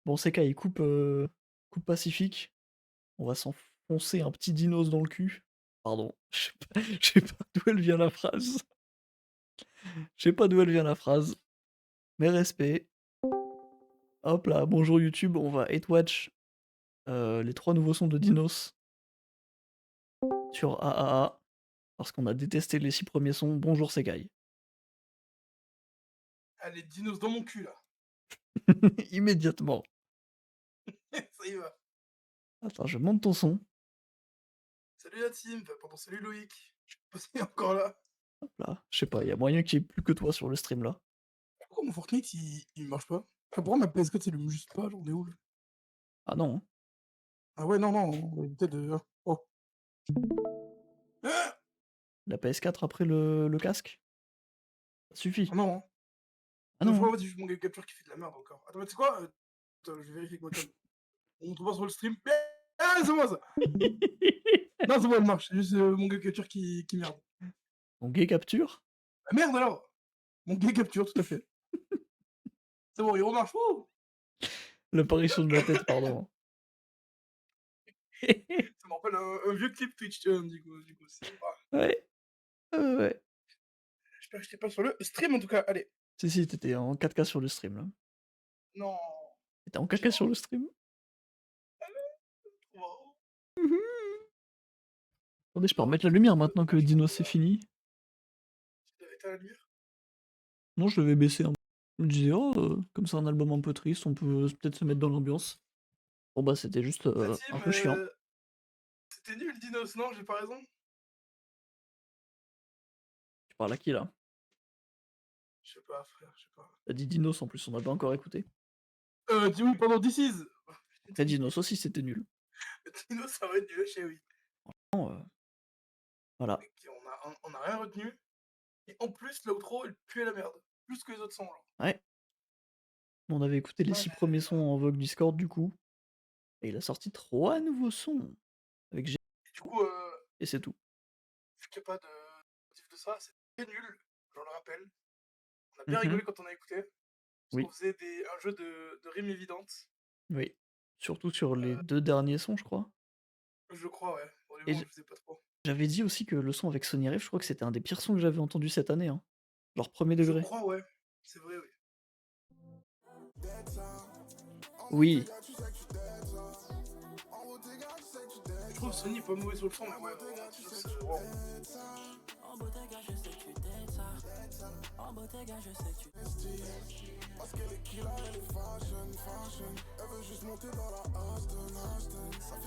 Bon, Sekai, coupe Pacifique. On va s'enfoncer un petit dinos dans le cul. Pardon, je sais pas d'où elle vient la phrase. Je sais pas d'où elle vient la phrase, mais respect. Hop là, bonjour YouTube, on va hate watch les 3 nouveaux sons de Dinos sur AAA parce qu'on a détesté les 6 premiers sons. Bonjour Sekai. Allez, dinos dans mon cul là. Immédiatement. Ça y va. Attends, je monte ton son. Salut la team, enfin, pardon, salut Loïc. Je sais pas s'il est encore là. Hop là, je sais pas, il y a moyen qu'il y ait plus que toi sur le stream là. Pourquoi mon Fortnite il marche pas? Enfin, pourquoi ma PS4 s'allume juste pas? J'en ai où là? Ah non, hein. Ah ouais, non, non, on va éviter de. Oh. Ah, La PS4 après le casque? Ça ah suffit. non, hein. Ah Non, je non, hein. crois que c'est juste mon game capture qui fait de la merde encore. Attends, mais tu sais quoi? Attends, je vais vérifier avec ma cam. On montre pas sur le stream. Ah, c'est moi ça! Non, c'est bon, elle marche. C'est juste mon game capture qui merde. Mon gay capture? Ah merde alors! Mon game capture, tout à fait. C'est bon, il remarche. Wouh! L'apparition de ma tête, pardon. Ça me rappelle un vieux clip Twitch, du coup, c'est. Ah, Ouais, ouais, ouais. j'espère que j'étais pas sur le stream en tout cas. Allez. Si, si, t'étais en 4K sur le stream, là. Non, Tu en j'ai 4K sur honte. le stream? Wow. Mmh. Attendez, je peux Non, remettre la c'est lumière trop maintenant que dommage Dino pour c'est fini? tu devais éteindre la lumière. Non, je l'avais baissé un peu. Je me disais: «Oh, comme c'est un album un peu triste, on peut peut-être se mettre dans l'ambiance». Bon, bah, c'était juste, La un team, peu chiant. c'était nul Dinos, non, j'ai pas raison? Tu parles à qui, là? Je sais pas frère, je sais pas. Tu dit Dinos en plus, on n'a pas encore écouté. Dis oui pendant This Is. Après Dinos aussi, c'était nul. Dinos ça va être nul chez oui. Non, voilà. Mec, on a rien retenu et en plus l'outro elle puait la merde, plus que les autres sons genre. Ouais, on avait écouté les Ah 6 là premiers là sons là. en vogue Discord, du coup, et il a sorti 3 nouveaux sons avec G Et du coup, et c'est tout. vu qu'il y a pas de motif de ça, c'est très nul, je le rappelle. On a bien Mmh. rigolé quand on a écouté, parce qu'on Oui, faisait un jeu de rimes évidentes. oui. Surtout sur les Heu, 2 derniers sons, je crois. je crois, ouais. Pour les Et mots, je faisais pas trop. j'avais dit aussi que le son avec Sony Ref, je crois que c'était un des pires sons que j'avais entendu cette année, hein. Genre premier Je degré. crois, ouais. C'est vrai, oui. Oui, Je trouve Sony pas mauvais sur le son, mais ouais, vraiment, Dinos, wow.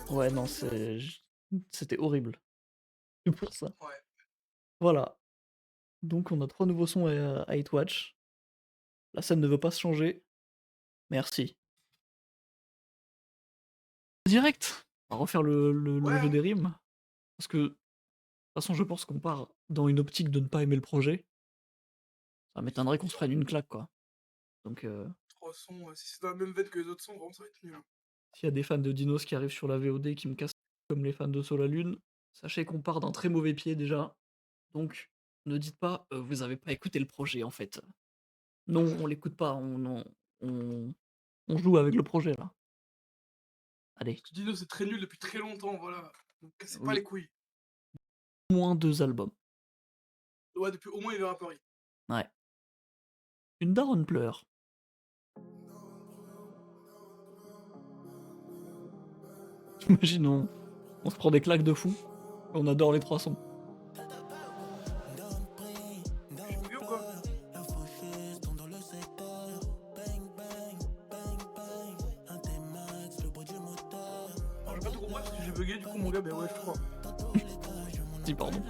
ouais, non, c'était horrible. C'est pour ça. Ouais. Voilà, donc on a 3 nouveaux sons à Hate Watch. La scène ne veut pas se changer. Merci. Direct! On va refaire Ouais, le jeu hein. des rimes, parce que, de toute façon, je pense qu'on part dans une optique de ne pas aimer le projet. Ça m'étonnerait qu'on se prenne une claque, quoi. Donc, 3 sons, si c'est dans la même veine que les autres sons, vraiment, ça va être nul, hein. s'il y a des fans de Dinos qui arrivent sur la VOD qui me cassent comme les fans de Solalune, sachez qu'on part d'un très mauvais pied déjà. Donc, ne dites pas, «Vous avez pas écouté le projet, en fait». Non, on l'écoute pas, on on joue avec le projet, là. Allez, Parce que Dinos, c'est très nul depuis très longtemps, voilà. Donc cassez pas oui, les couilles. moins 2 albums. Ouais, depuis au moins il est à Paris. Ouais. Une daronne pleure. Imagine, on se prend des claques de fou, on adore les 3 sons. J'ai bugué ou quoi? Alors j'ai pas tout compris parce que j'ai bugué, du coup mon gars, bah ouais, je crois. Si, pardon.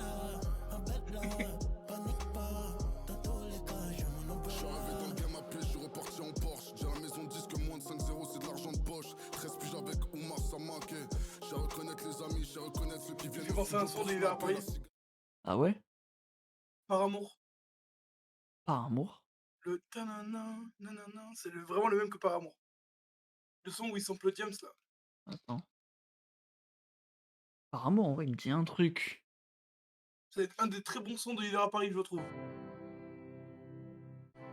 Je suis arrivé dans le game à pied, je suis reparti en Porsche. J'ai la maison disque, moins de 5-0, c'est de l'argent de poche. 13 piges avec Oumar Samake. J'ai à reconnaître les amis, j'ai à reconnaître ceux qui Ça me viennent fait au penser à un studio son pour de Hiver à snapper Paris. la cig- Ah ouais? Par amour. Par amour? Le tanana, nanana, c'est vraiment le même que Par amour. Le son où il sample Diams là. Attends. Par amour, en vrai, il me dit un truc. C'est un des très bons sons de Hiver à Paris, je trouve.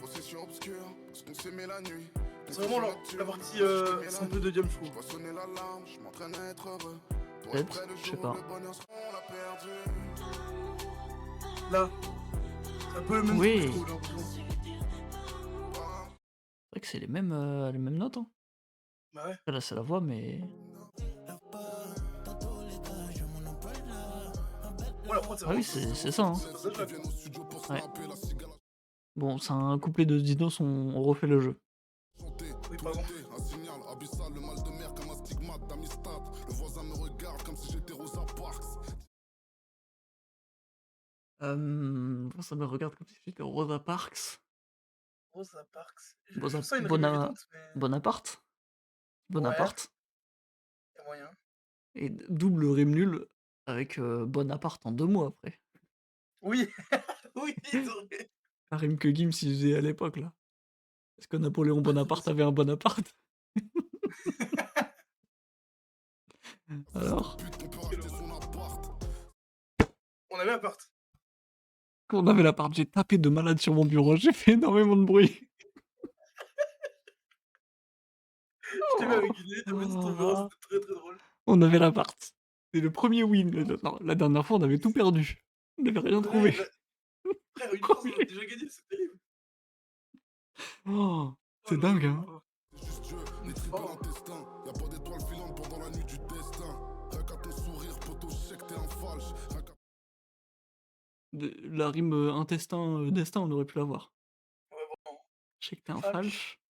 Possession obscure, parce qu'on s'aimait la nuit. C'est vraiment la partie simple de Diam, je trouve. Je vois sonner l'alarme, je m'entraîne à être heureux. Pour Peut-être, après le je sais jour pas. où le bonheur sera, on l'a perdu. Là, c'est un peu le même Oui. truc, je trouve, j'ai l'impression. C'est vrai que c'est les mêmes notes. Hein. Bah ouais. Là, c'est la voix, mais. Ouais, la prod, c'est Ah oui, vraiment c'est ça. Hein. ce passage-là, quoi. Ouais. Bon, c'est un couplet de Dinos, on refait le jeu. Oui, pardon. Un signal abyssal, le mal de mer comme un stigmate d'Amistad. Le voisin me regarde comme si j'étais Rosa Parks. Ça me regarde comme si j'étais Rosa Parks. Rosa Parks. Je Bosa- sens une rime Bona- évidente, mais... Bonaparte. Ouais, Bonaparte. y a moyen. Et double rime nulle avec Bonaparte en 2 mots après. Oui, oui, c'est vrai. La rime que Gims il faisait à l'époque là. Est-ce que Napoléon Bonaparte avait un Bonaparte? Alors, On avait un part. quand on avait l'appart, j'ai tapé de malade sur mon bureau, j'ai fait énormément de bruit. Je t'ai vu avec une idée, t'as mis sur ton bureau, c'était très très drôle. On avait l'appart. C'est le premier win. Non, la dernière fois, on avait tout perdu. On n'avait rien trouvé. Frère, une fois, on a déjà gagné, c'est terrible. Oh, c'est Oh là dingue, là hein. là. C'est juste Dieu, On les est tripes fort. l'intestin. Y'a pas d'étoile filante pendant la nuit du destin. Rien qu'à ton sourire, poteau, je sais que t'es un falche. Rien qu'à La rime intestin, destin, on aurait pu l'avoir. Ouais, vraiment. Je sais que t'es un Falche. falche.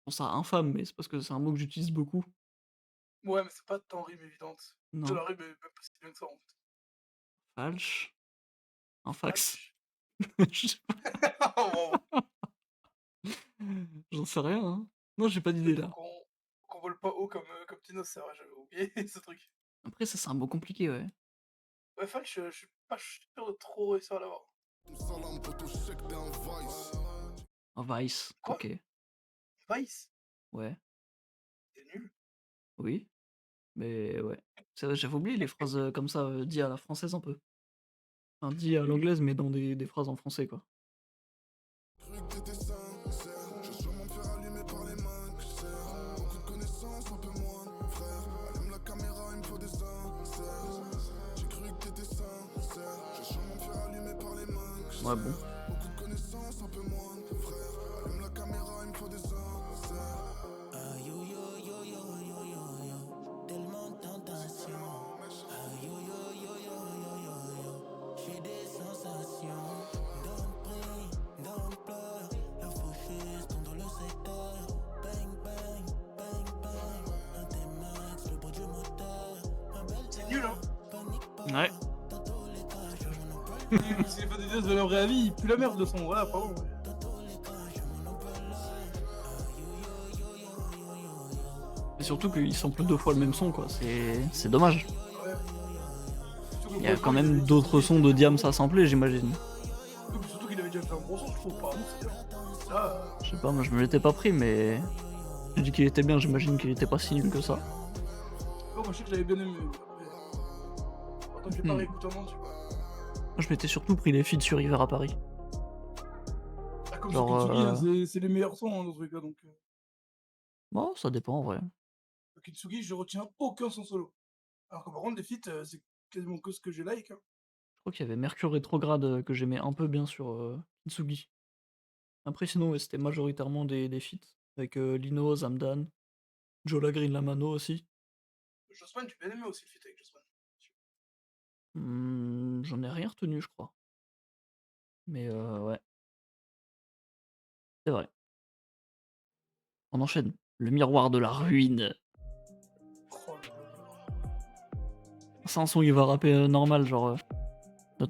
Bon, ça, infâme, mais c'est parce que c'est un mot que j'utilise beaucoup. Ouais, mais c'est pas tant rime évidente. De Non. la rime est même pas si bien que ça, en fait. Falche. Un fax. Falche. Je sais Oh, pas. J'en sais rien, hein. Non, j'ai pas d'idée là. qu'on vole pas haut comme Tino, c'est vrai, j'avais oublié ce truc. Après, ça, c'est un mot compliqué, ouais. Ouais, falche, je suis pas sûr de trop réussir à l'avoir. ton salam, poteau, je sais que t'es un vice. Un vice. Quoi? Ok. Vice, Ouais. c'est nul. Oui. Mais ouais. C'est vrai, j'avais oublié les phrases comme ça, dit à la française un peu. Enfin, dit à l'anglaise, mais dans des phrases en français, quoi. Cru que t'étais sincère. Je vais sûrement me faire allumer par les mains que je serre. Beaucoup de connaissances, un peu moins, frère. Allume la caméra, il me faut des inserts. J'ai cru que t'étais sincère. Je vais sûrement me faire allumer par les mains que je Ouais, bon. serre. Beaucoup de connaissances, un peu moins, frère. Allume la caméra, il me faut des inserts. Aïe, yo, yo, yo, yo, yo, yo, yo. Tellement de tentation. Aïe, yo, yo, yo, yo, yo, yo, yo. J'ai des sensations. Don't prie, don't pleur. La faucheuse tombe dans le secteur. Bang, bang, bang, bang. Un T-Max, le bruit du moteur. Un bel C'est nul, hein. panique pas. Ouais. Dans tous les cas, je m'en emploie. Si les pas des dieux de leur réavis, il pue la merde de son. Voilà, pardon. Dans tous les cas, je m'en emploie. Aïe, yo, yo, yo, yo, yo, yo, yo. Et surtout qu'ils samplent 2 fois le même son, quoi. C'est dommage. Ouais. Il y a quand même d'autres sons de Diams à sampler, j'imagine. Surtout qu'il avait déjà fait un bon son, je trouve pas. Là, Je sais pas, moi je me l'étais pas pris, mais. J'ai dit qu'il était bien, j'imagine qu'il était pas si nul que ça. moi je sais que j'avais bien aimé. Après, en tant que j'ai pas réécouté un moment, tu vois. Moi je m'étais surtout pris les feats sur Hiver à Paris. Ah, comme Genre, sur Kitsugi, hein, c'est les meilleurs sons hein, dans tous les cas. Donc, Bon, ça dépend en vrai. Kitsugi, je retiens aucun son solo. Alors que par contre, les feats, c'est quasiment que ce que j'ai like. Hein. Je crois qu'il y avait Mercure rétrograde que j'aimais un peu bien sur Kitsugi. Après, sinon, ouais, c'était majoritairement des feats. Avec Lino, Zamdan, Jola Green Lamano aussi. Jossman, tu bien aimé aussi le feat avec Jossman. J'en ai rien retenu, je crois. Mais ouais. C'est vrai. On enchaîne. Le miroir de la ruine. Oh là là. C'est un son il va rapper normal, genre. Je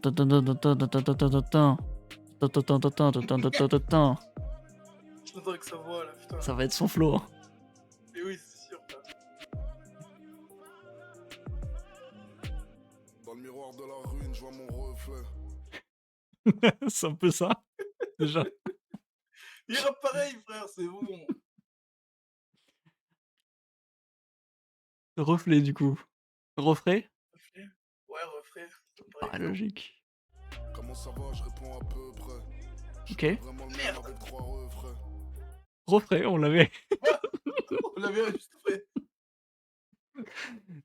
t'entends avec sa voix là, putain. Ça va être son flow. Hein. Et oui, c'est sûr. Dans le miroir de la ruine, je vois mon reflet. C'est un peu ça, déjà. Il rappe pareil, frère, c'est bon. Reflet, du coup. Reflet? Reflet. Ouais, reflet. Pas logique. Comment ça va, je réponds à peu près. Je Ok. suis plus vraiment le même Merde. avec 3 refrains. Refrais, on l'avait. On l'avait juste après.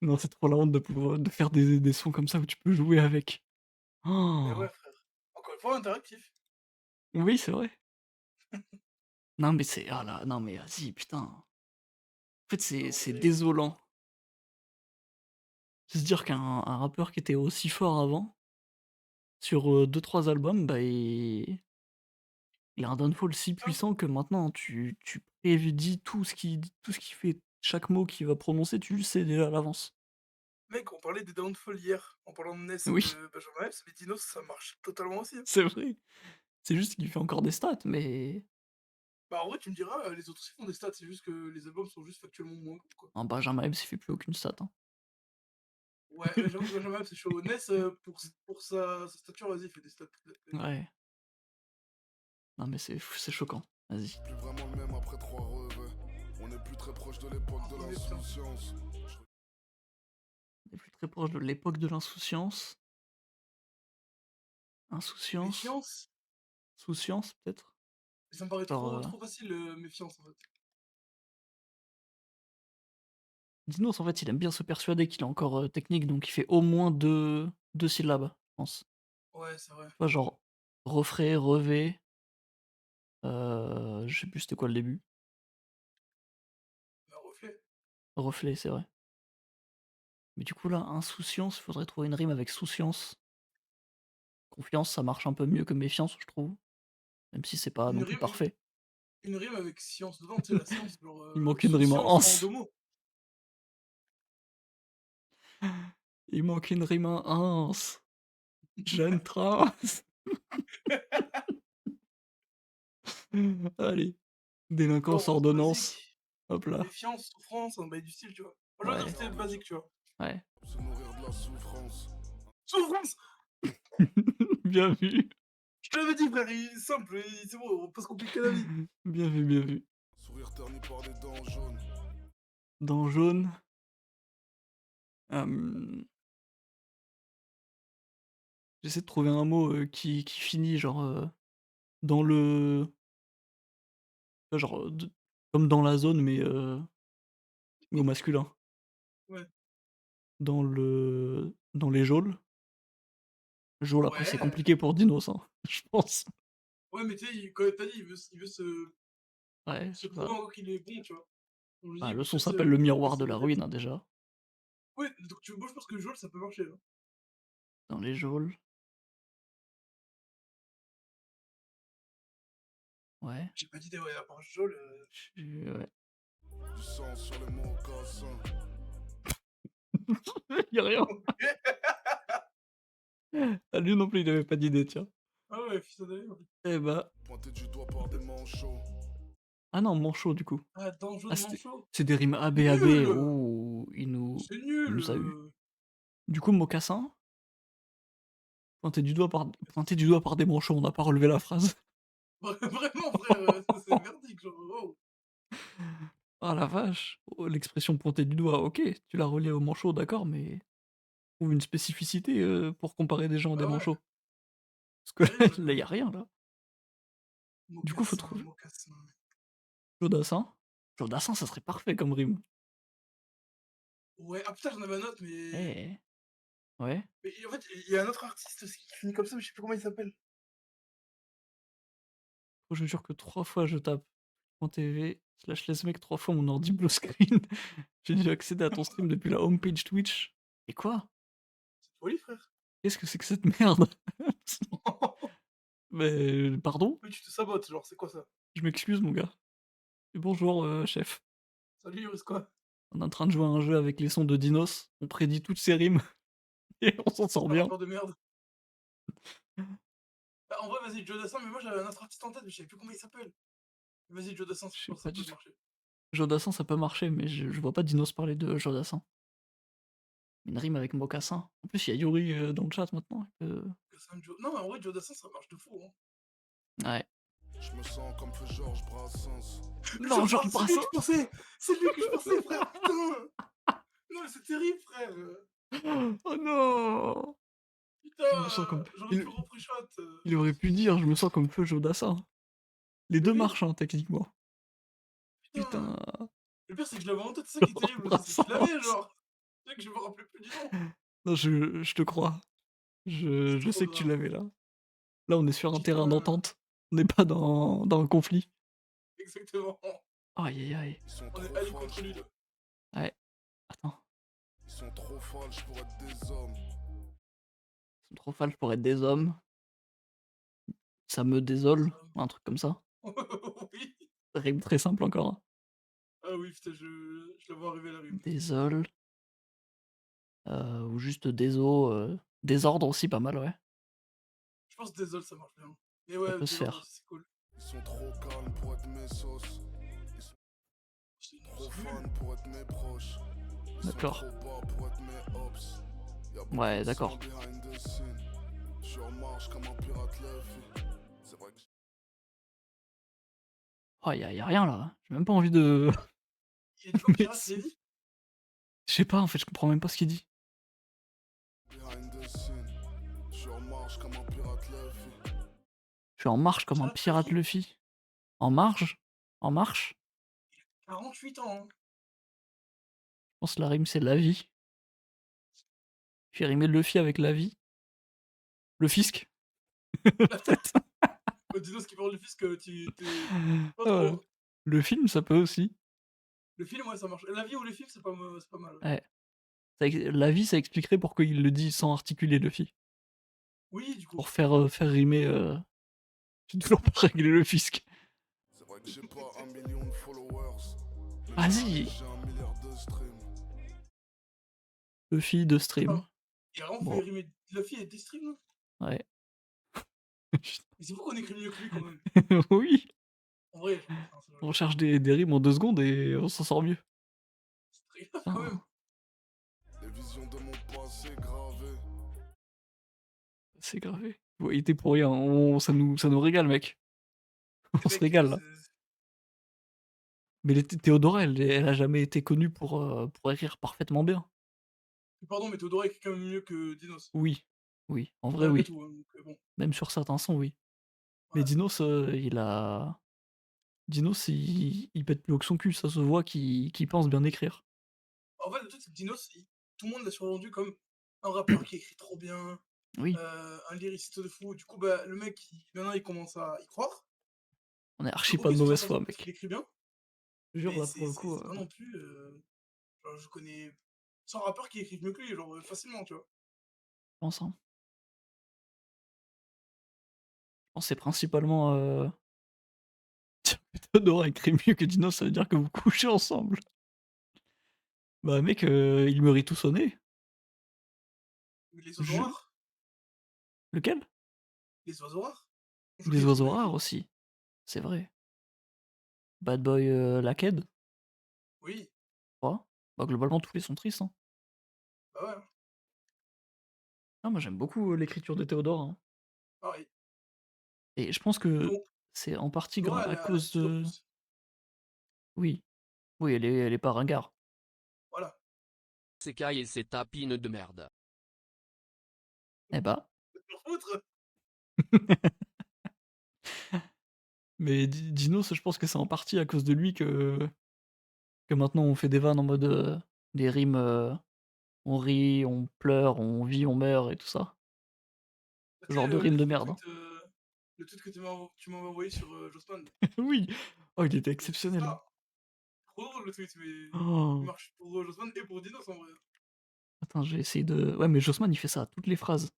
Non, c'est trop la honte de pouvoir de faire des sons comme ça où tu peux jouer avec. Mais Oh. ouais, frère. Encore une fois, interactif. Oui, c'est vrai. Non, mais c'est ah là, non mais vas-y, putain. En fait, Non, c'est mais désolant de se dire qu'un rappeur qui était aussi fort avant, sur, 2-3 albums, bah, il a un downfall si putain, puissant que maintenant tu prédis tout ce qu'il fait, chaque mot qu'il va prononcer, tu le sais déjà à l'avance. mec, on parlait des downfall hier, en parlant de Ness et Oui, de Benjamin Epps, mais Dinos, ça marche totalement aussi, hein. c'est vrai. C'est juste qu'il fait encore des stats, mais Bah, en vrai, tu me diras, les autres aussi font des stats, c'est juste que les albums sont juste factuellement moins bons, quoi. un Benjamin Epps, il fait plus aucune stat, hein. Ouais, j'avoue que Benjamin Epps, c'est chaud. Ness, pour sa stature, vas-y, il fait des stats. Ouais. Non, mais c'est choquant. Vas-y. Plus vraiment le même après 3 revers. On est plus très proche de l'époque de On est bien. l'insouciance. On est plus très proche de l'époque de l'insouciance. Insouciance? Méfiance? Souciance, peut-être? Ça me paraît Genre, trop facile, méfiance, en fait. Dinos, en fait, il aime bien se persuader qu'il est encore, technique, donc il fait au moins deux syllabes, je pense. Ouais, c'est vrai. Tu vois, genre, refrais, revé, je sais plus c'était quoi le début. Bah, reflet. Reflet, c'est vrai. Mais du coup, là, insouciance, faudrait trouver une rime avec souciance. Confiance, ça marche un peu mieux que méfiance, je trouve, même si c'est pas Une non plus rime, parfait. une rime avec science dedans, tu sais, la science, genre, Il manque une rime en sous-science en anse. 2 mots. Il manque une rime en anse. Jeune trans. Allez, délinquance, Bon, ordonnance. basique. Hop là. Méfiance, souffrance, un bail du style, tu vois. Moi, je veux dire Ouais, que c'était basique, tu vois. ouais. Se nourrir de la souffrance. Souffrance! Bien vu. Je te l'avais dit, frère, il est simple, c'est bon, on peut pas se compliquer la vie. Bien vu, bien vu. Sourire terni par des dents jaunes. Dans jaune. hem, J'essaie de trouver un mot, qui finit genre, dans le genre, comme dans la zone, mais au masculin. Ouais. Dans les geôles. Geôle, après, c'est Ouais. compliqué pour Dinos, hein, je pense. Ouais, mais tu sais, comme t'as dit, il veut Ouais, je se sais prouver pas. encore qu'il est bon, tu vois. On lui dit, Bah, il le veut son plus s'appelle Le prouver miroir de ses la mérites. ruine, hein, déjà. Ouais, donc moi, je pense que Joel, ça peut marcher, hein. Dans les geôles. Ouais. J'ai pas d'idée, ouais, à part Joel, Ouais. Du sang sur les mocassins. Y a rien. Ah, lui non plus, il avait pas d'idée, tiens. Ah ouais, fils de en fait. Eh bah Pointé du doigt par des manchots. ah non, manchot, du coup. Ah, Danjo Ah, de Manchot. c'est des rimes ABAB. Nul! Oh, C'est il nous a eu. nul! Du coup, mocassin, pointé du doigt par des manchots, on n'a pas relevé la phrase. Vraiment, frère, c'est merdique, genre, wow. Ah la vache! Oh, l'expression pointer du doigt, OK, tu l'as relié au manchot, d'accord, mais trouve une spécificité, pour comparer des gens à des Bah ouais, manchots. Parce sérieux, que là, il y a rien, là. Du coup, faut mocassin, trouver mocassin. Jodassin. Jodassin, ça serait parfait comme rime. Ouais, ah putain, j'en avais un autre, Eh! Ouais. mais en fait, il y a un autre artiste aussi qui finit comme ça, mais je sais plus comment il s'appelle. Oh, je jure que 3 fois je tape .tv/lesmec 3 fois mon ordi blue screen. J'ai dû accéder à ton stream depuis la homepage Twitch. Et quoi? C'est folie, frère. Qu'est-ce que c'est que cette merde? Mais pardon? Mais tu te sabotes, genre, c'est quoi ça? Je m'excuse mon gars. Et bonjour, chef. Salut, Yoris, quoi? On est en train de jouer à un jeu avec les sons de Dinos. On prédit toutes ses rimes et on s'en sort Un bien. rappeur de merde. Bah, en vrai, vas-y, Joe Dassin, mais moi j'avais un autre artiste en tête, mais je savais plus comment il s'appelle. Vas-y, Joe Dassin, Je je sais pense que ça pas du peut tout. marcher. Jodassin, ça peut marcher, mais je vois pas Dinos parler de Jodassin. Une rime avec mocassin. En plus, il y a Yuri, dans le chat maintenant. Non, mais en vrai, Joe Dassin, ça marche de fou, hein. Ouais. Je me sens comme fait Georges Brassens. Non, Georges C'est lui que Brassens! je pensais! C'est lui que je pensais, frère, putain! Non, mais c'est terrible, frère! Oh non! Putain, Je me sens comme... j'aurais pu repris-shot. Il aurait pu dire, je me sens comme Feu Jodassin. Les deux oui. marchent, hein, techniquement. Putain. Putain. Le pire, c'est que je l'avais en tête, c'est ça qui est terrible. C'est que je l'avais, Brassens. genre. C'est vrai que je me rappelais plus du nom. Non, je te crois. Je trop sais que tu bien. l'avais là. Là, on est sur un Putain. terrain d'entente. On n'est pas dans un conflit. Exactement. Aïe aïe aïe. Ils sont On est trop allé folles, contre lui, là. Ouais. Attends. ils sont trop folles pour être des hommes. Ils sont trop falches pour être des hommes. Ça me désole. Un truc comme ça. Oui. Rime très simple encore. Hein. Ah oui, putain, je la vois arriver la rime. Désole. Ou juste déso. Désordre aussi, pas mal, ouais. Je pense que désolé, ça marche bien. Mais Ça ouais, peut se désordre, faire. c'est cool. Ils sont trop calmes pour être mes sauces. C'est Trop nul. fans pour être mes proches. Ils sont D'accord. trop bas pour être mes ops. Y'a beaucoup Ouais, de d'accord. sang behind the scene. Je suis en marche comme un pirate Luffy. C'est vrai que Oh, y a rien là. J'ai même pas envie de. Il est du coup Mais pirate, si. Lévi. Je sais pas, en fait, je comprends même pas ce qu'il dit. behind the scene. Je suis en marche comme un pirate Luffy. Je suis en marche comme un Pirate pirate Luffy. Luffy. En marge. En marche. 48 ans. Hein. Je pense que la rime c'est la vie. J'ai rimé Luffy avec la vie. Le fisc. Peut-être. Dis-nous ce qui parle du fisc, tu t'es pas Ouais. trop. Le film, ça peut aussi. Le film, ouais, ça marche. La vie ou le film, c'est pas mal. Ouais. La vie, ça expliquerait pourquoi il le dit sans articuler Luffy. Oui, du coup. Pour faire rimer. J'ai toujours pas réglé le fisc. C'est vrai que j'ai pas 1 million de followers. Mais Vas-y. j'ai 1 milliard de streams. Luffy de stream. Ah, il a vraiment Bon. fait rimer Luffy et des streams. Ouais. Mais c'est vous qu'on écrit mieux que lui quand même. Oui. En vrai, On recherche des rimes en 2 secondes et on s'en sort mieux. c'est très grave quand même. Les visions de mon passé gravées. C'est gravé. Ouais, il était pour rien. Ça nous régale, mec. On se régale là. Mais Théodora, elle a jamais été connue pour écrire parfaitement bien. Pardon, mais Théodora écrit quand même mieux que Dinos. Oui. Oui. En vrai, Malgré oui. tout, hein, donc, bon. Même sur certains sons, oui. Mais Ouais. Dinos, Dinos, il pète plus haut que son cul. Ça se voit qu'il pense bien écrire. En fait, le truc, c'est que Dinos, tout le monde l'a survendu comme un rappeur qui écrit trop bien, Oui. un lyriciste de fou. Du coup, bah, le mec, maintenant, il commence à y croire. On est archi Ok, pas de c'est mauvaise certain foi, parce qu'il mec. écrit bien. Je jure, Mais là, pour le coup. c'est pas non plus. Genre, je connais 100 rappeurs qui écrivent mieux que lui, genre facilement, tu vois. Je pense, hein. Je pense que c'est principalement. Tiens, Théodora écrit mieux que Dinos, ça veut dire que vous couchez ensemble. Bah, mec, il me rit tout sonné. Mais les oiseaux rares. Lequel? Les oiseaux rares. Les oiseaux rares aussi. C'est vrai. Bad Boy Lacked. Oui, Bah, globalement, tous les sons tristes. Hein. bah ouais, Ah, moi, j'aime beaucoup l'écriture de Théodore. Hein. pareil. Et je pense que Donc, c'est en partie Théodora, à elle a cause style en de. plus. Oui. Oui, elle est pas ringard. Voilà. Ses cailles et ses tapines de merde. Eh bah. Leur foutre. Mais Dinos, je pense que c'est en partie à cause de lui que maintenant on fait des vannes en mode des rimes, on rit, on pleure, on vit, on meurt et tout ça. Bah, Ce genre de rimes de merde. Hein. Le tweet que tu m'as envoyé sur Jossman. Oui. Oh, il était C'est exceptionnel. ça. Trop drôle le tweet, mais il Oh. marche pour Jossman et pour Dinos en vrai. Attends, j'ai essayé de. Ouais, mais Jossman il fait ça à toutes les phrases.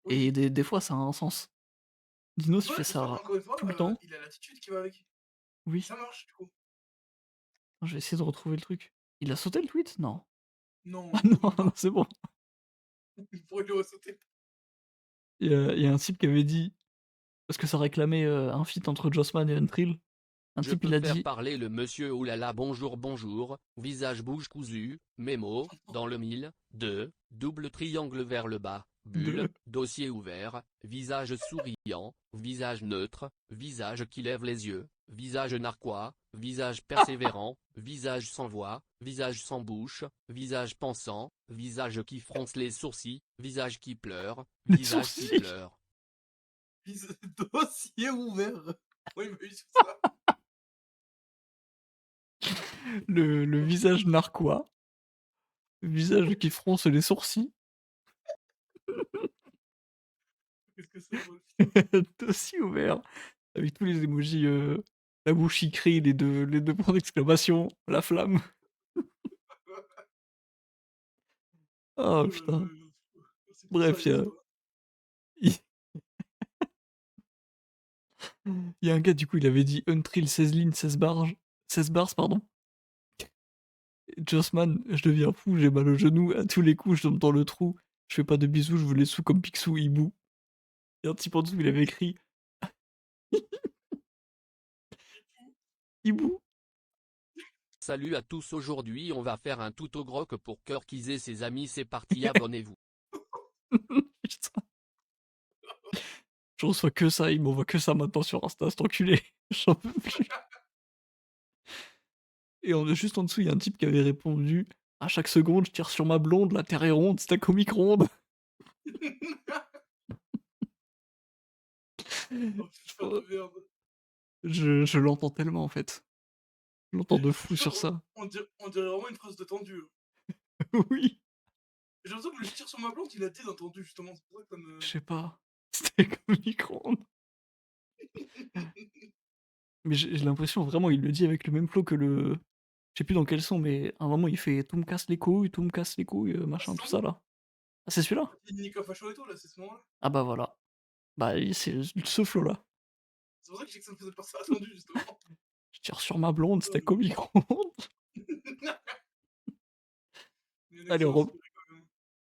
Et Oui. des fois ça a un sens. Dinos il Ouais, fait Jossman, ça encore une fois, tout le temps. il a l'attitude qui va avec. Oui. Ça marche du coup. Je vais essayer de retrouver le truc. Il a sauté le tweet? Non. Non, Ah non, non, c'est bon. pourquoi il aurait sauté? Il y a un type qui avait dit. Parce que ça réclamait un feat entre Jossman et Untrill. Un Je type peux il a faire dit. parler le monsieur oulala bonjour bonjour, visage bouge cousu, mémo, dans le mille, 2, double triangle vers le bas, bulle, Deux. dossier ouvert, visage souriant, visage neutre, visage qui lève les yeux, visage narquois, visage persévérant, visage sans voix, visage sans bouche, visage pensant, visage qui fronce les sourcils, visage qui pleure, Les visage qui sourcils. pleure. Dossier ouvert. Oui, mais c'est ça. Le visage narquois. Visage qui fronce les sourcils. Qu'est-ce que c'est drôle, putain. Dossier ouvert. Avec tous les emojis, la bouche qui crie, les deux points d'exclamation, la flamme. Oh Oh là putain. là, c'est pour ça, Bref, il reste pas. il y a un gars, du coup, il avait dit Untrill 16 lignes, 16 bars, pardon. Jossman, je deviens fou, j'ai mal au genou, à tous les coups, je tombe dans le trou. Je fais pas de bisous, je veux les sous comme Picsou, hibou. Et un type en dessous, il avait écrit hibou. Salut à tous, aujourd'hui on va faire un tout au groc pour Kirkiz et ses amis, c'est parti, abonnez-vous. Putain. Je reçois que ça, il m'envoie que ça maintenant sur Insta, cet enculé. J'en peux plus. Et juste en dessous, il y a un type qui avait répondu à chaque seconde, je tire sur ma blonde, la terre est ronde, stack au micro-ondes. Oh putain de merde. Je l'entends tellement en fait. Je l'entends de fou sur ça. On dirait vraiment une phrase de tendu. Oui, J'ai l'impression que le je tire sur ma plante, il a dit d'entendu justement. C'est pour ça que ça me. je sais pas. Stack au micro-ondes. Mais j'ai l'impression vraiment, il le dit avec le même flow que le. Je sais plus dans quel son, mais à un moment il fait tout me casse les couilles, tout me casse les couilles, Ah, machin, c'est tout ça. ça là. Ah, c'est celui-là? Il dit Nico Facho et tout, là, c'est ce moment-là. Ah bah voilà. Bah c'est ce flow là. C'est pour ça que j'ai que ça me faisait penser à tendu, justement. Je tire sur ma blonde, stack au micro-ondes. Il y a un Allez, excellent spirit quand même.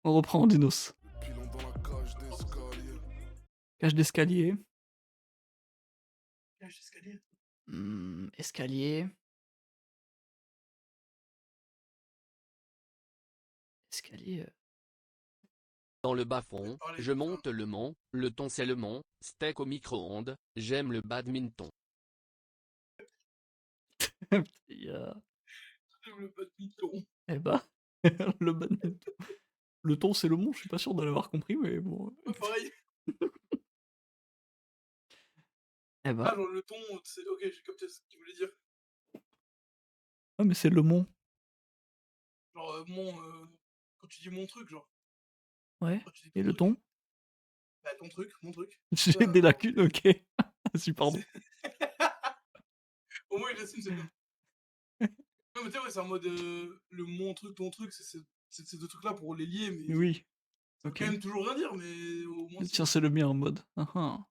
on reprend en dinos. Pilon dans la cage d'escalier. Cage d'escalier. Cage d'escalier. Escalier. Escalier. Dans le bas-fond, Parler, je putain. monte le mont, le ton c'est le mont, steak au micro-ondes, j'aime le badminton. Il y a- Le badminton. Eh bah, le badminton. Le ton, c'est le mont, je suis pas sûr de l'avoir compris, mais bon. Ouais, pareil. Eh Ah, bah, genre le ton, c'est. Ok, j'ai capté ce qu'il voulait dire. ah, mais c'est le mont. Genre, quand tu dis mon truc, genre. Ouais. Quand tu dis Et ton le truc. ton? Bah, ton truc, mon truc. J'ai Ça, des lacunes, ok. Ah, si, pardon. Au moins, il assume, c'est bien. Non, mais tu sais, ouais, c'est en mode. Le mon truc, ton truc, c'est ces deux trucs-là pour les lier, mais. Oui, Ça veut ok. quand même toujours rien dire, mais au moins. Tiens, c'est le mien en mode. Ah, ah,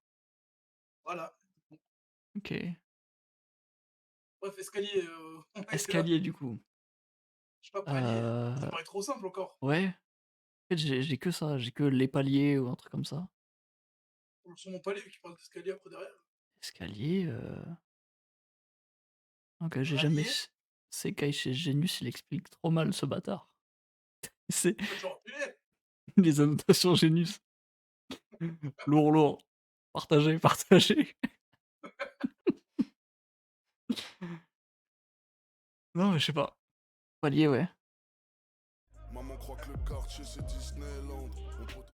Voilà. ok. Bref, escalier. On va essayer là. Escalier, du coup. Je sais pas, palier. Ça Euh... paraît trop simple encore. Ouais. En fait, j'ai que ça. J'ai que les paliers ou un truc comme ça. Sur mon palier, vu qu'il parle d'escalier après derrière. Escalier. Ok, j'ai jamais. Rallier. Sekai chez Genius, il explique trop mal ce bâtard. C'est Genre, punaise. les annotations Genius. Lourd, lourd. Partagez, partagez. Non, mais je sais pas. Palier, ouais. Maman croit que le quartier c'est Disneyland. Mon pote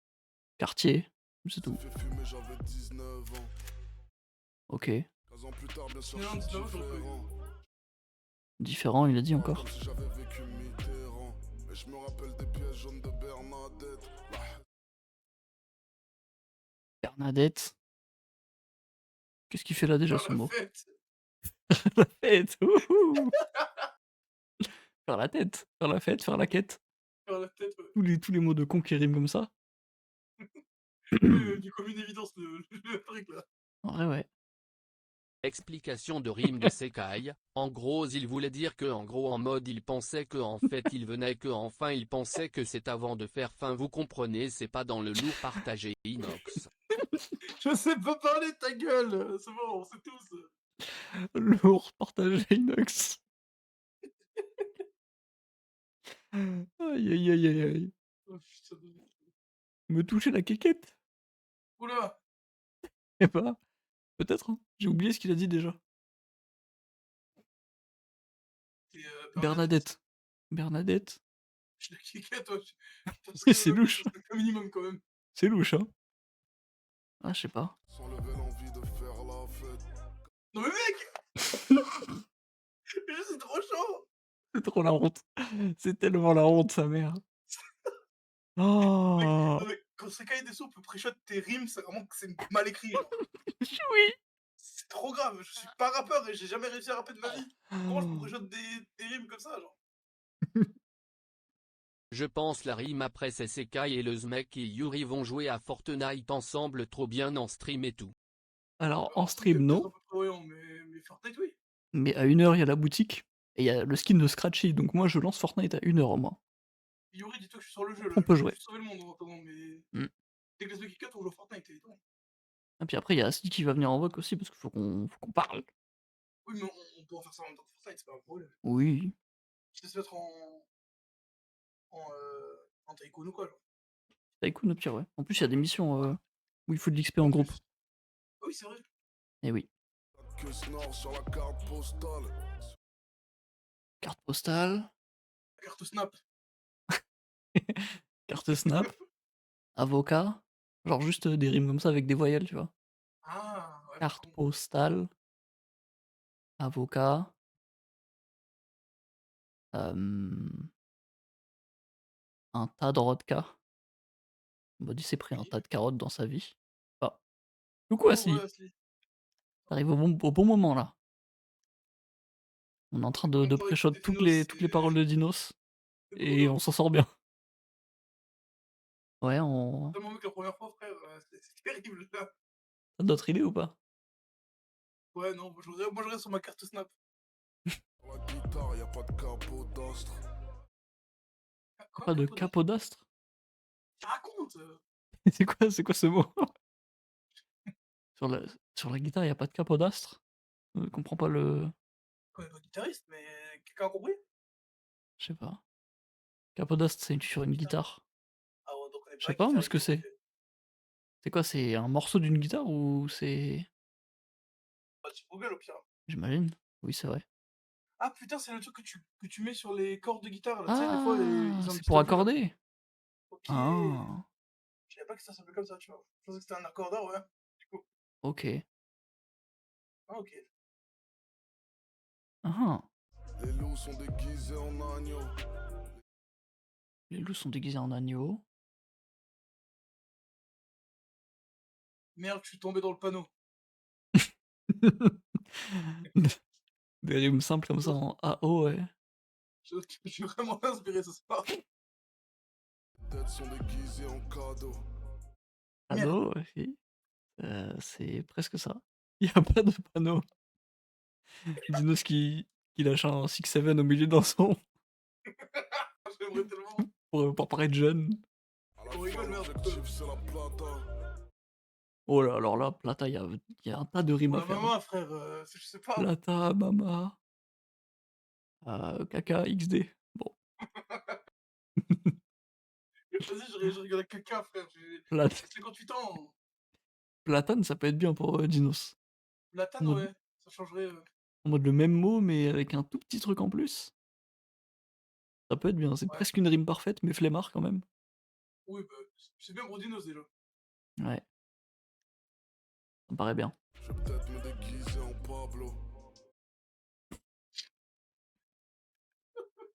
Quartier, c'est s'est tout. fait fumer, j'avais 19 ans. Ok. 15 ans plus tard, bien sûr, Non, je suis 19 ans, j'aurais pas eu. différent. Différent, il a dit encore. Comme si j'avais vécu Mitterrand. Mais je me rappelle des pièces jaunes de Bernadette. Bernadette. Qu'est-ce qu'il fait là déjà Faire ce la mot? fête. La fête. Wouhou. Faire la tête. Faire la fête, faire la quête. Faire la tête, ouais. Tous les mots de con qui riment comme ça. Du comme une évidence, le truc là. En vrai, ouais. Explication de rime de Sekai, en gros il voulait dire que en gros en mode il pensait que en fait il venait que enfin il pensait que c'est avant de faire fin, vous comprenez, c'est pas dans le lourd partagé inox. Je sais pas parler, ta gueule. C'est bon, on sait tous. Lourd, partagé, inox. Aïe, aïe, aïe, aïe, aïe. Oh putain de merde. Me toucher la quéquette? Oula. Eh bah, peut-être, hein. J'ai oublié ce qu'il a dit déjà. Et Bernadette. Bernadette? Je l'ai kické, toi. C'est louche. Un minimum quand même. C'est louche, hein. Ah, je sais pas. Sans lever l'envie de faire la fête. Non mais mec, c'est trop chaud. C'est trop la honte. C'est tellement la honte, sa mère. Mec, Oh! non mais quand Sekai Desu peut pré-shot tes rimes, c'est vraiment que c'est mal écrit, genre. Oui! C'est trop grave, je suis pas rappeur et j'ai jamais réussi à rapper de ma vie. Comment je peux pré-shot des rimes comme ça, genre? Je pense la rime après c'est Sekai et le Zmek et Yuri vont jouer à Fortnite ensemble trop bien en stream et tout. Alors, en Alors, stream, peut-être non. un peu prévoyant, mais Fortnite, oui. Mais à 1h, il y a la boutique. Et il y a le skin de Scratchy. Donc moi, je lance Fortnite à 1h au moins. Yuri, dis-toi que je suis sur le jeu, là. On peut Je veux jouer. juste sauver le monde en attendant, mais Mm. dès que les Smacky Cut, on joue à Fortnite, évidemment. Et puis après, il y a Asti qui va venir en vogue aussi parce qu'il faut qu'on parle. Oui, mais on peut en faire ça en même temps que Fortnite, c'est pas un problème. Oui. Je se mettre en tycoon ou quoi, genre. Tycoon au pire, ouais. En plus, il y a des missions où il faut de l'XP en En groupe. plus. Ah oui, c'est vrai. Eh oui. Que Snore sur la carte postale. Carte postale, La carte Snap. carte Snap, avocat. Genre juste des rimes comme ça avec des voyelles, tu vois. Ah, ouais, Carte pardon. postale, avocat. Un tas de rodka. Bah, il s'est pris un Oui. tas de carottes dans sa vie. Ah. Coucou Oh, Asli, ouais, si. t'arrives au bon moment là. On est en train En de même temps, pré-shot écouter Finos, toutes les paroles de Dinos c'est beaucoup et d'eau. on s'en sort bien. Ouais, on. Tellement mieux que la première fois, frère, c'est terrible, là. T'as d'autres idées ou pas? Ouais, non, moi je reste sur ma carte Snap. Sur la guitare, y a pas de capot d'astre. Quoi, Pas de capot d'astre? capodastre? Tu racontes C'est quoi ce mot? Sur la guitare, y a pas de capodastre? Je comprends pas le. On est pas guitariste, mais quelqu'un a compris? Je sais pas. Capodastre, c'est sur une Guitare. guitare. Ah ouais, donc on est Je sais pas pas, moi, ce guitariste, que c'est. ok. C'est quoi? C'est un morceau d'une guitare ou c'est. Bah, tu Google au pire. J'imagine. Oui, c'est vrai. Ah putain, c'est le truc que tu mets sur les cordes de guitare, là. Tu sais, des fois, Ah, ils ont un c'est petit pour objet, là. accorder. Ok. Ah, Je savais pas que ça s'appelait comme ça, tu vois. Je pensais que c'était un accordeur, ouais. Du coup. ok. Ah, ok. Ah, Les loups sont déguisés en agneaux. les loups sont déguisés en agneau. Merde, je suis tombé dans le panneau. Des rimes simples comme ça en AO, ouais. Je suis vraiment inspiré ce soir. Les têtes sont déguisées en cadeaux. Merde. Panneau, oui. C'est presque ça. Il y a pas de panneau. Dinos qui lâche un 6-7 au milieu d'un son J'aimerais tellement. pour paraître jeune. À la On fin, rigole, merde. l'objectif, c'est la plata. Oh là, alors là, Plata, il y a un tas de rimes Pour à la faire. maman, frère, je sais pas. Plata, Mama, Caca, XD. Bon, Vas-y, je rigole à caca, frère. J'ai Plat- 58 ans. Platane, ça peut être bien pour Dinos. La En tanne, mode, ouais. Ça changerait. en mode le même mot, mais avec un tout petit truc en plus. Ça peut être bien. C'est Ouais. presque une rime parfaite, mais flemmard quand même. Oui, bah, c'est bien pour Dinos déjà. Ouais. Ça me paraît bien. Je vais peut-être me déguiser en Pablo.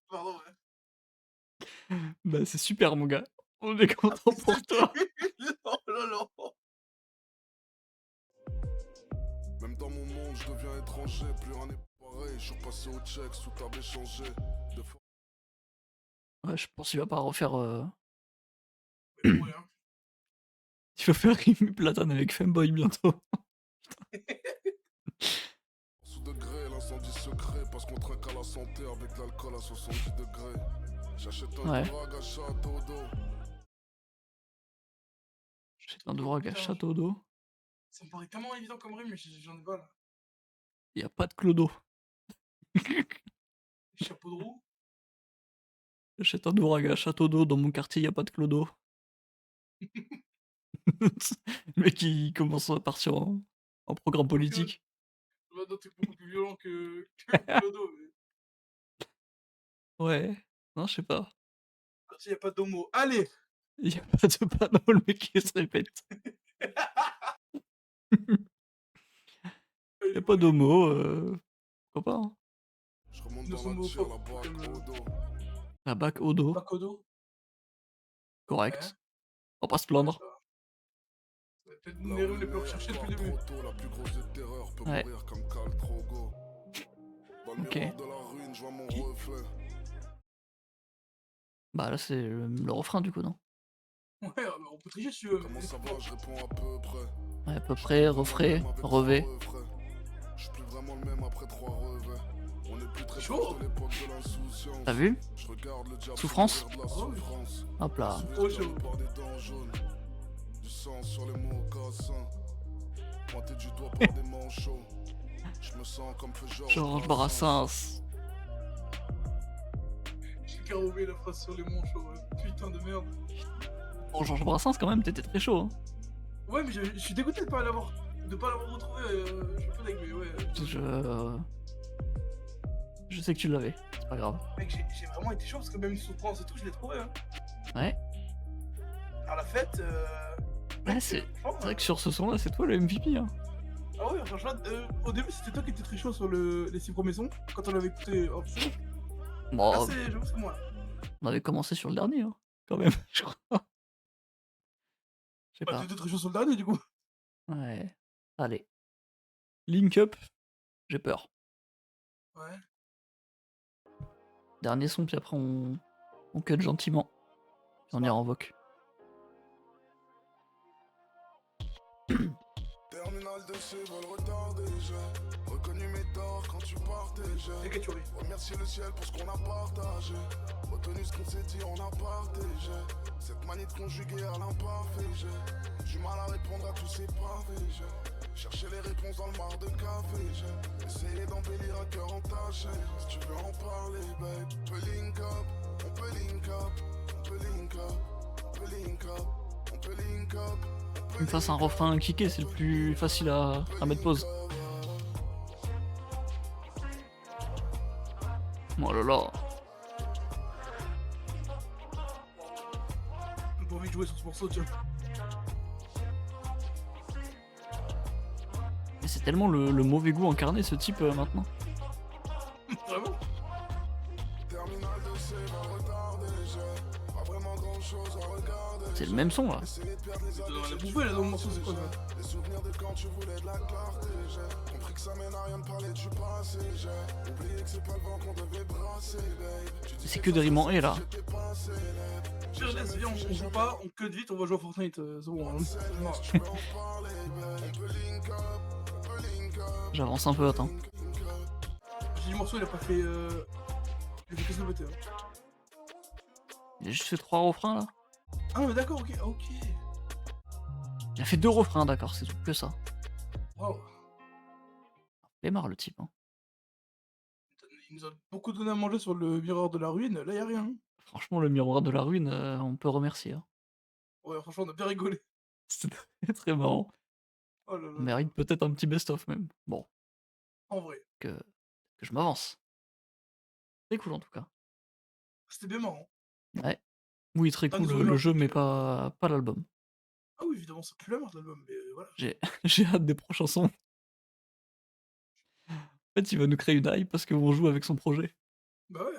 Pardon, ouais. Bah, c'est super, mon gars. On est content pour toi. Oh là là. Même dans mon monde, je deviens étranger. Plus rien n'est pareil. Je suis repassé au check, sous table échangé. De fois, Ouais, je pense qu'il va pas refaire. Mais bon, hein. Il va faire rimer Platane avec Femboy bientôt. sous degré, l'incendie secret. Parce qu'on trinque à la santé avec l'alcool à 70 degrés. J'achète un Ouais. drag à château d'eau. J'ai un devoir à Putain, château d'eau. ça me paraît tellement évident comme rime, mais j'en ai pas là. Il y a pas de clodo. Chapeau de roue. J'achète un devoir à château d'eau. Dans mon quartier, il y a pas de clodo. Le mec, il commence à partir en programme politique. Là, t'es beaucoup plus violent que Clodo. Mais... Ouais. Non, je sais pas. Il y a pas d'homo. Allez! Il y a pas de panneau, le mec qui se répète. Il y a pas d'homo, pourquoi pas, hein. Je remonte Nous dans sommes la tire, homophobes. la bague Comme au dos. La bac au dos, Bakodo. Ouais. correct. On va pas se Ouais, plaindre. ça va. C'est peut-être La une des rues les plus ruine recherchées est depuis le encore début. trop tôt, la plus grosse des terreurs peut Ouais. mourir comme Khal Drogo. Dans le Ok. miroir de la ruine, je vois mon reflet. Bah là, c'est le refrain du coup, non? Ouais, on peut tricher si tu veux. Comment Mais ça va, je réponds à peu près. Ouais, à peu Je suis près, plus vraiment le refrain, même avec revêt. 3 refrains. Je suis plus vraiment le même après 3 revêts. On est plus très Chaud. proche de l'époque de l'insouciance. T'as vu? Je regarde le diable Souffrance. mourir de la souffrance. Hop là. Trop chaud. Par des dents jaunes. Du sang sur les mocassins. Pointé du doigt par des manchots. Je me sens comme fait Georges Brassens. J'ai caromé la phrase sur les manchots. Ouais. Putain de merde. Bon, Georges Brassens, quand même, t'étais très chaud, hein. Ouais, mais je suis dégoûté de pas l'avoir retrouvé. Je suis un peu dingue, mais ouais. Je sais que tu l'avais, c'est pas grave. Mec, j'ai vraiment été chaud parce que même Souffrance et tout, je l'ai trouvé. Hein. Ouais. À la fête. Ouais, mec, c'est franchement, vrai que sur ce son-là, c'est toi le MVP, hein. Ah ouais, franchement, au début, c'était toi qui étais très chaud sur les 6 premiers sons. Quand on l'avait écouté en fond. Bon, Là, j'avoue, c'est moi. on avait commencé sur le dernier, hein, quand même, je crois. Je sais Bah, pas. t'étais très chaud sur le dernier, du coup. Ouais. Allez. Link Up, j'ai peur. Ouais. Dernier son, puis après on cut gentiment. Puis on ira en voc. Terminal de chez vol retardé, j'ai reconnu mes torts quand tu partais, Et que tu ris. remercier le ciel pour ce qu'on a partagé. Retenu ce qu'on s'est dit, on a partagé. Cette manie de conjuguer à l'imparfait, j'ai du mal à répondre à tous ces pavés, j'ai cherché les réponses dans le mar de café, j'ai essayé d'embellir un cœur entaché. Si tu veux en parler, babe, on peut link up, on peut link up, on peut link up, on peut link up, on peut link up. Qu'il me fasse un refrain kické, c'est le plus facile à mettre pause. Oh là là. J'ai pas envie de jouer sur ce morceau, tiens. Mais c'est tellement le mauvais goût incarné, ce type, maintenant. Vraiment. Terminal de C va retarder, j'ai pas vraiment grand chose à regarder. C'est le même son, là. Essayé de perdre les On a bouffé là dans le morceau, c'est quoi ça? Les souvenirs de quand tu voulais de la clarté, j'ai compris que ça mène à rien de parler du passé, j'ai oublié que c'est pas le vent qu'on devait brasser, babe. C'est que des rimes en et, là. J'étais passé, Viens, on joue pas, on cut vite, on va jouer à Fortnite, c'est bon. Hein. Non. tu peux en parler, babe. On peut link up, on peut link up. J'avance un peu, attends. J'ai dit le morceau, il a pas fait. Il a fait que de beauté. Hein. Il a juste fait 3 refrains, là. Ah, mais d'accord, ok. Il a fait 2 refrains, d'accord, c'est tout que ça. Waouh. Il est marre, le type, hein. Il nous a beaucoup donné à manger sur le miroir de la ruine, là y'a rien. Hein. Franchement, le miroir de la ruine, on peut remercier, hein. Ouais, franchement, on a bien rigolé. C'est très, très marrant. Oh là là. On mérite peut-être un petit best-of, même. Bon, En vrai, que je m'avance. C'est cool, en tout cas. c'était bien marrant. Ouais. Oui, très Ah, cool, désolé, le hein, jeu, mais je- pas l'album. Ah oui, évidemment, c'est plus la merde l'album, mais voilà. J'ai hâte des prochaines chansons. En fait, il va nous créer une hype parce qu'on joue avec son projet. Bah ouais.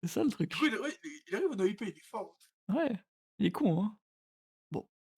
C'est ça, le truc. Du coup, il arrive à nous hyper, il est fort. Ouais, il est con, hein.